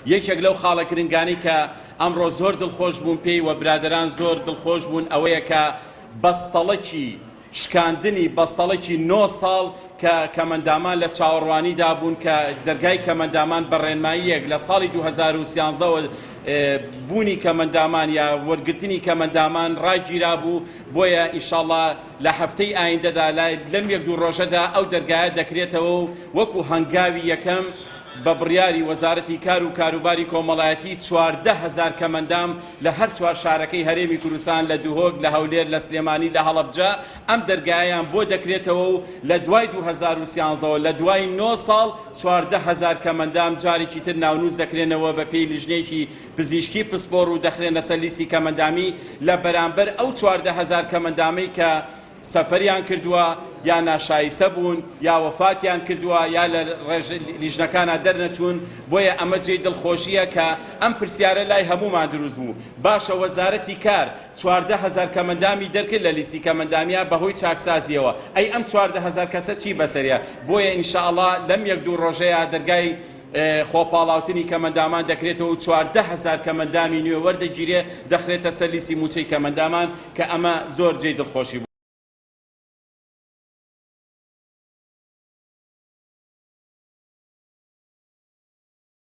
یەکێک لەو خاڵە کرنگانی کە ئەمڕۆ زۆر دڵخۆش بوون پێی و برادران زۆر دڵخۆش بوون ئەوەیە کە بەستەڵەکی شکاندنی بەستەڵێکی 9 ساڵ کە کەمەندامان لە چاوەڕوانیدا بوون کە دەرگای کەمەندامان بەڕێنماییەک لە ساڵی 2013 بوونی کەمەندامان یا وەرگرتنی کەمەندامان ڕاگیرا بوو. بۆیە ئینشاڵڵا لە هەفتەی ئایندەدا لەم یەک دوو ڕۆژەدا ئەو دەرگایە دەکرێتەوە و وەکو هەنگاوی یەکەم بە بڕیاری وەزارەتی کار و کاروباری کۆمەڵایەتی 14,000 کەمەندام لە هەر چوار شارەکەی هەرێمی کوردستان لە دوهۆک لە هەولێر لە سلێمانی لە هەڵەبجە ئەم دەرگایان بۆ دەکرێتەوە و لە دوای 2013 لە دوای 9 ساڵ 14,000 کەمەندام جارێکی تر ناونووس دەکرێنەوە بە پێی لیژنەیەکی پزیشکی پسپۆڕ و دەخرێنە سەر لیستی کەمەندامی لە بەرامبەر ئەو 14,000 کەمەندامەی کە سەفەریان کردووە یا ناشایستە بوون یا وەفاتیان کردووە یا لە لیژنەکانە دەرنەچوون. بۆیە ئەمە جێی دڵخۆشیە کە ئەم پرسیارە لای هەمومان دروست بوو. باشە وەزارەتی کار 14,000 کەمەندامی دەرکرد لە لیستی کەمەندامیە بەهۆی چاکسازیەوە. ئەی ئەم 14,000 کەسە چی بەسەریە؟ بۆیە ئینشاءڵڵا لەم یەک دوو ڕۆژەیە دەرگای خۆپاڵاوتنی کەمەندامان دەکرێتەوە و 14,000 کەمەندامی نوێ وەردەگیرێ دەخرێتە سەر لیستی موچەی کەمەندامان کە ئەمە زۆر جێی دڵخۆشی بوو.